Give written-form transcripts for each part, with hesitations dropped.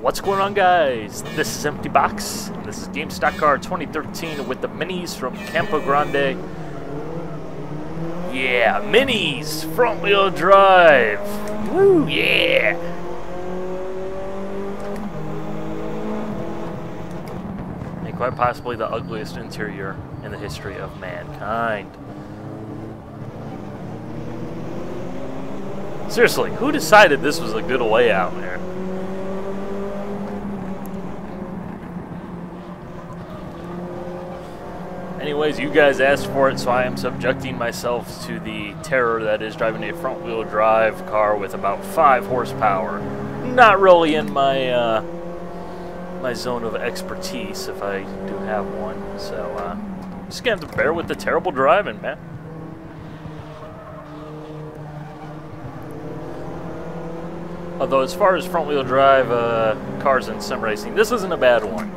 What's going on, guys? This is Empty Box, and this is GSC2013 with the minis from Campo Grande. Yeah, minis! Front wheel drive! Woo, yeah! And quite possibly the ugliest interior in the history of mankind. Seriously, who decided this was a good layout, man? Anyways, you guys asked for it, so I am subjecting myself to the terror that is driving a front-wheel drive car with about 5 horsepower. Not really in my my zone of expertise, if I do have one. So, just gonna have to bear with the terrible driving, man. Although, as far as front-wheel drive cars in sim racing, this isn't a bad one.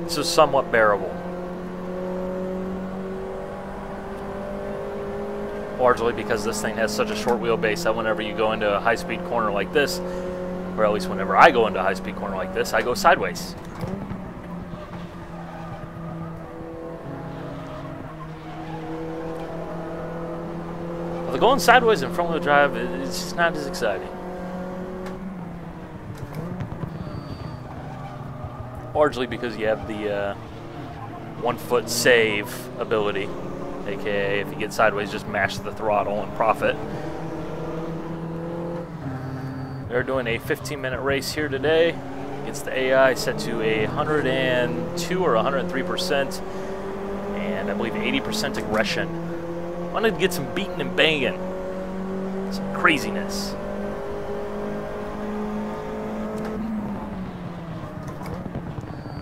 This is somewhat bearable. Largely because this thing has such a short wheelbase that whenever you go into a high-speed corner like this, or at least whenever I go into a high-speed corner like this, I go sideways. Although going sideways in front-wheel drive is just not as exciting. Largely because you have the 1-foot save ability. AKA, if you get sideways, just mash the throttle and profit. They're doing a 15-minute race here today against the AI, set to 102 or 103%, and I believe 80% aggression. Wanted to get some beating and banging, some craziness.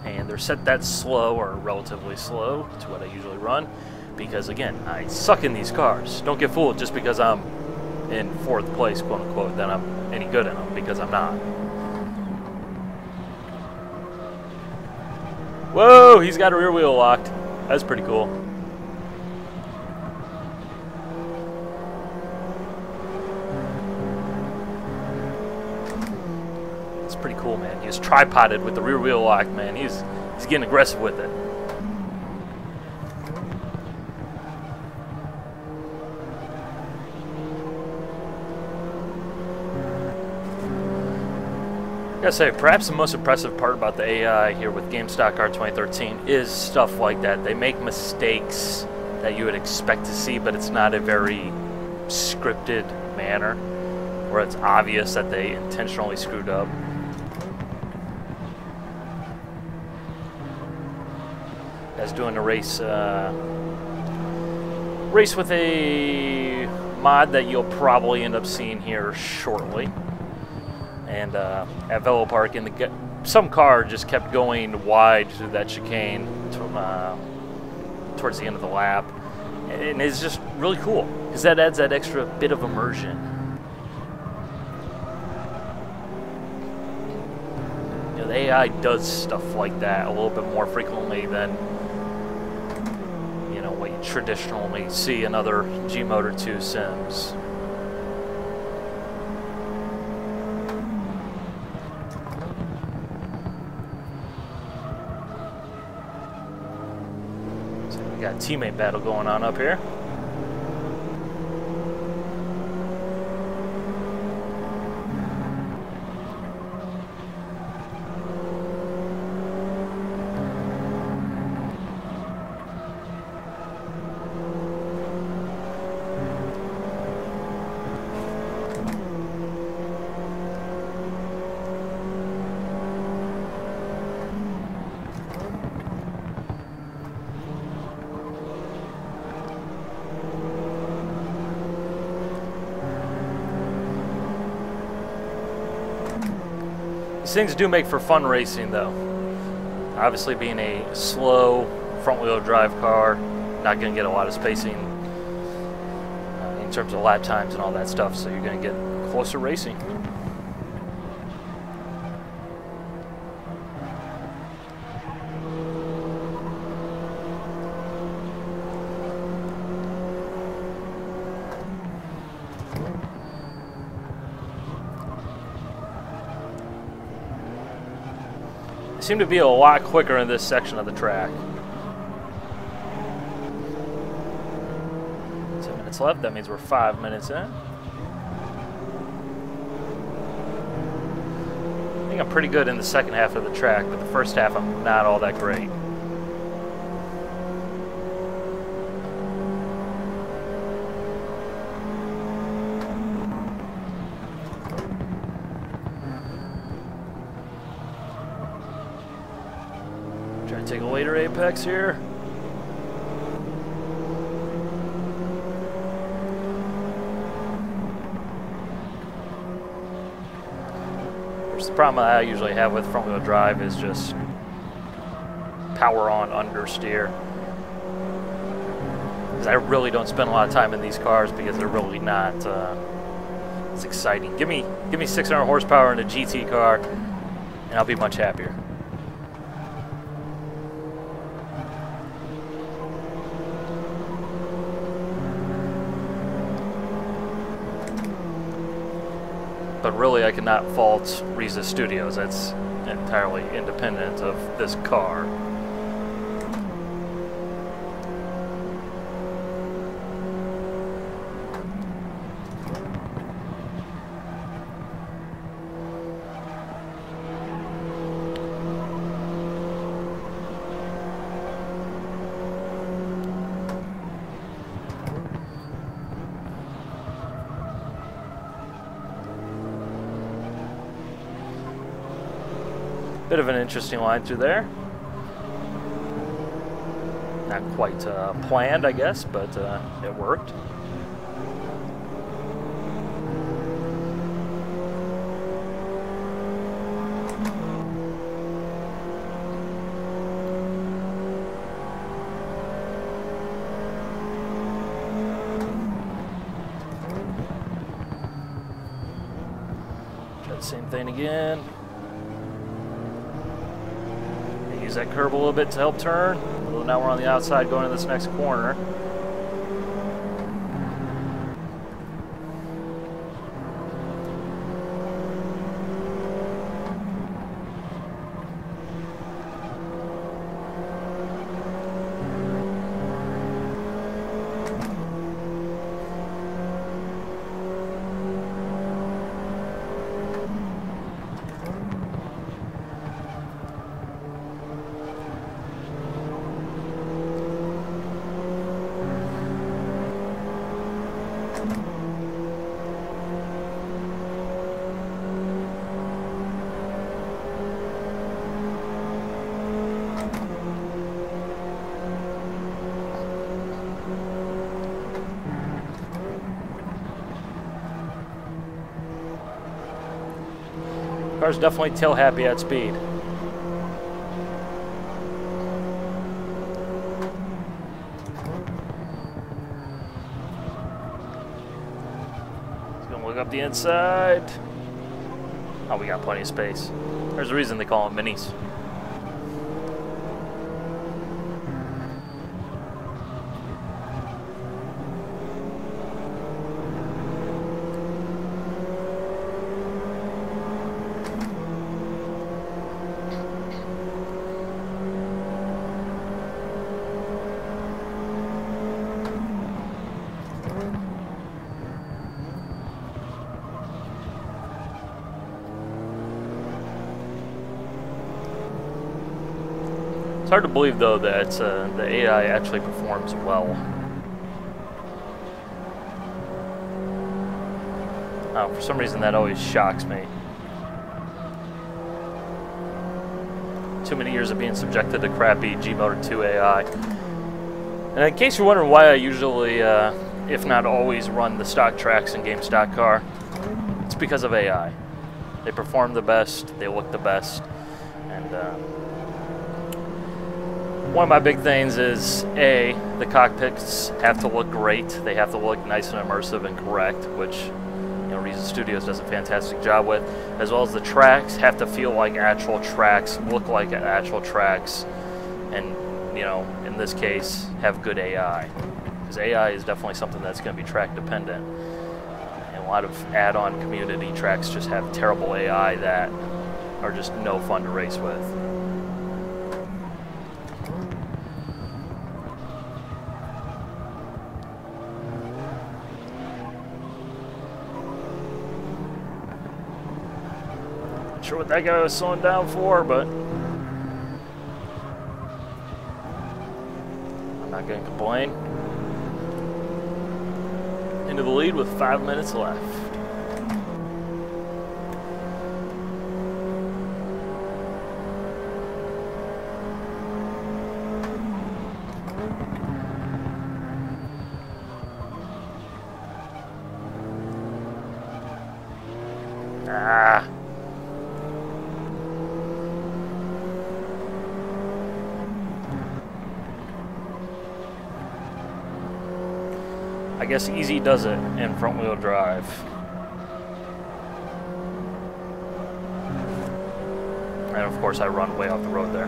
And they're set that slow, or relatively slow, to what I usually run. Because, again, I suck in these cars. Don't get fooled just because I'm in 4th place, quote-unquote, that I'm any good in them, because I'm not. Whoa, he's got a rear wheel locked. That's pretty cool. It's pretty cool, man. He was tripoded with the rear wheel locked, man. He's getting aggressive with it. I gotta say, perhaps the most impressive part about the AI here with GSC2013 is stuff like that. They make mistakes that you would expect to see, but it's not a very scripted manner, where it's obvious that they intentionally screwed up. As doing a race with a mod that you'll probably end up seeing here shortly. And at Velo Park, some car just kept going wide through that chicane towards the end of the lap. And it's just really cool, because that adds that extra bit of immersion. You know, the AI does stuff like that a little bit more frequently than, you know, what you traditionally see in other G-Motor 2 sims. We got a teammate battle going on up here. These things do make for fun racing, though. Obviously, being a slow front-wheel drive car, not going to get a lot of spacing in terms of lap times and all that stuff, so you're going to get closer racing. They seem to be a lot quicker in this section of the track. 10 minutes left, that means we're 5 minutes in. I think I'm pretty good in the second half of the track, but the first half I'm not all that great. Try to take a later apex here. The problem that I usually have with front-wheel drive is just power on understeer. Because I really don't spend a lot of time in these cars because they're really not as exciting. Give me 600 horsepower in a GT car, and I'll be much happier. But really, I cannot fault Riza Studios. That's entirely independent of this car. Bit of an interesting line through there. Not quite planned, I guess, but it worked. Try the same thing again. Use that curve a little bit to help turn. Well, now we're on the outside going to this next corner. Car's definitely tail happy at speed. It's gonna look up the inside. Oh, we got plenty of space. There's a reason they call them minis. It's hard to believe, though, that the AI actually performs well. Oh, for some reason, that always shocks me. Too many years of being subjected to crappy G-Motor 2 AI. And in case you're wondering why I usually, if not always, run the stock tracks in game stock car, it's because of AI. They perform the best, they look the best, and one of my big things is, A, the cockpits have to look great. They have to look nice and immersive and correct, which, you know, Riza Studios does a fantastic job with, as well as the tracks have to feel like actual tracks, look like actual tracks, and, you know, in this case, have good AI. Because AI is definitely something that's going to be track dependent. And a lot of add-on community tracks just have terrible AI that are just no fun to race with. sure what that guy was slowing down for, but I'm not going to complain. Into the lead with 5 minutes left. Ah. I guess easy does it in front wheel drive. And of course I run way off the road there.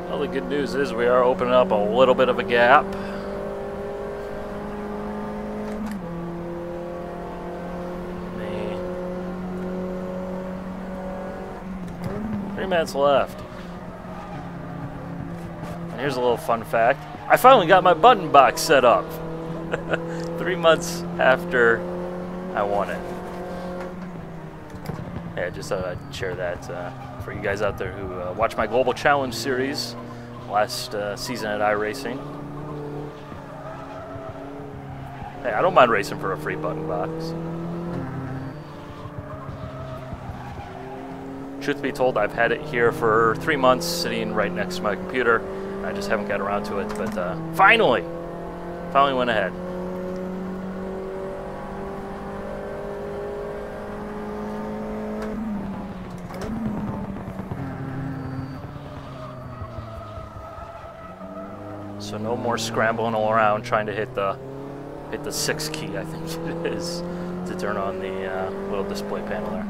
Well, the good news is we are opening up a little bit of a gap. Three minutes left. And here's a little fun fact. I finally got my button box set up. 3 months after I won it. Yeah, just thought I'd share that for you guys out there who watch my Global Challenge series last season at iRacing. Hey, I don't mind racing for a free button box. Truth be told, I've had it here for 3 months sitting right next to my computer. I just haven't got around to it, but finally went ahead. So no more scrambling all around trying to hit the 6 key, I think it is, to turn on the little display panel there.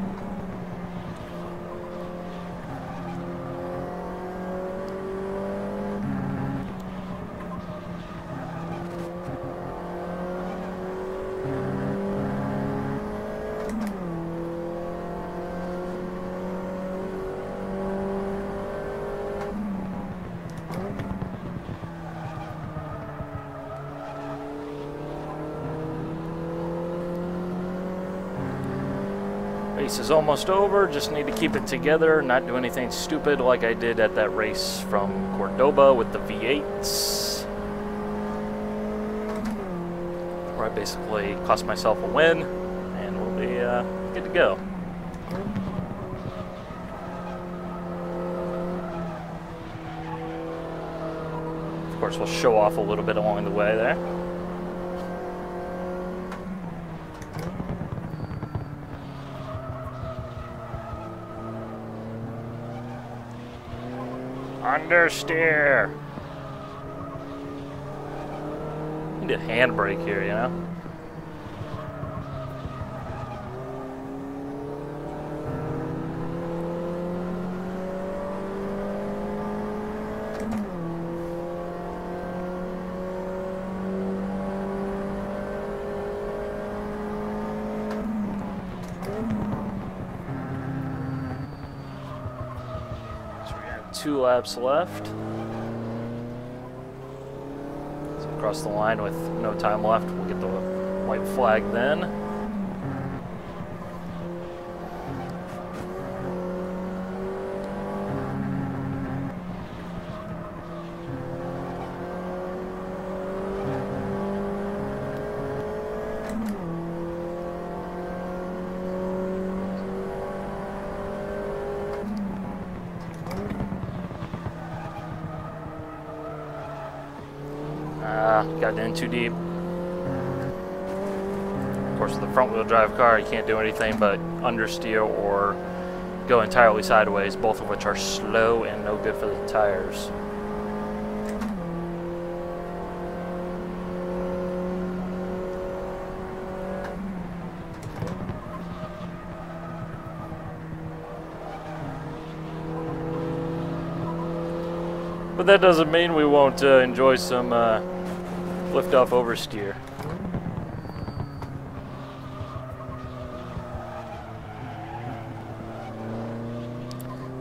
Race is almost over, just need to keep it together, not do anything stupid like I did at that race from Cordoba with the V8s. Where I basically cost myself a win, and we'll be good to go. Of course, we'll show off a little bit along the way there. Understeer. Need a handbrake here, you know? So we have 2 laps left. So across the line with no time left, we'll get the white flag then. Got in too deep. Of course, with the front wheel drive car, you can't do anything but understeer or go entirely sideways, both of which are slow and no good for the tires. But that doesn't mean we won't enjoy some lift-off oversteer.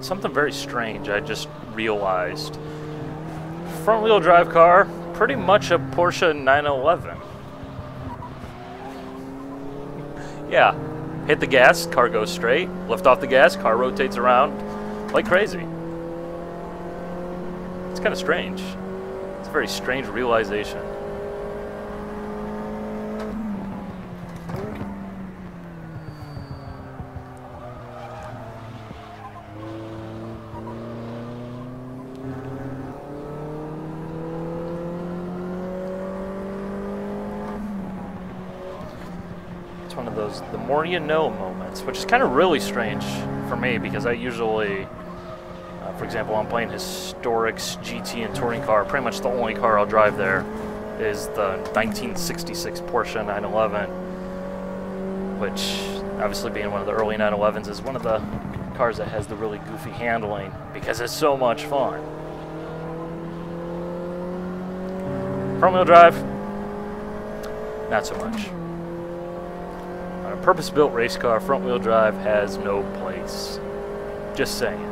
something very strange I just realized. Front-wheel drive car, pretty much a Porsche 911. Yeah, hit the gas, car goes straight. Lift off the gas, car rotates around like crazy. It's kind of strange. It's a very strange realization. One of those the more you know moments, which is kind of really strange for me because I usually, for example, I'm playing Historics GT and touring car. Pretty much the only car I'll drive there is the 1966 Porsche 911, which obviously being one of the early 911s is one of the cars that has the really goofy handling because it's so much fun. Front wheel drive, not so much. A purpose-built race car, front-wheel drive has no place. Just saying.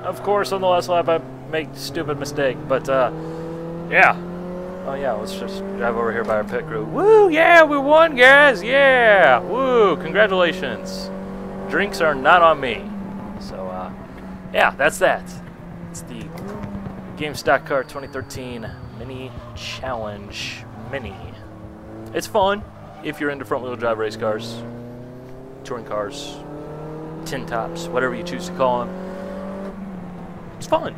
Of course, on the last lap I make a stupid mistake, but yeah. Oh yeah, let's just drive over here by our pit crew. Woo, yeah, we won, guys, yeah, woo, congratulations. Drinks are not on me. So, yeah, that's that. It's the Game Stock Car 2013 Mini Challenge Mini. It's fun if you're into front-wheel drive race cars, touring cars, tin tops, whatever you choose to call them. It's fun.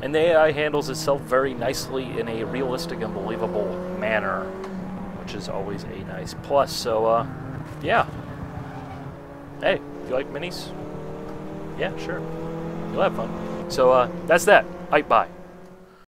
And the AI handles itself very nicely in a realistic and believable manner, which is always a nice plus. So, yeah. Hey, if you like minis, yeah, sure. You'll have fun. So, that's that. Bye.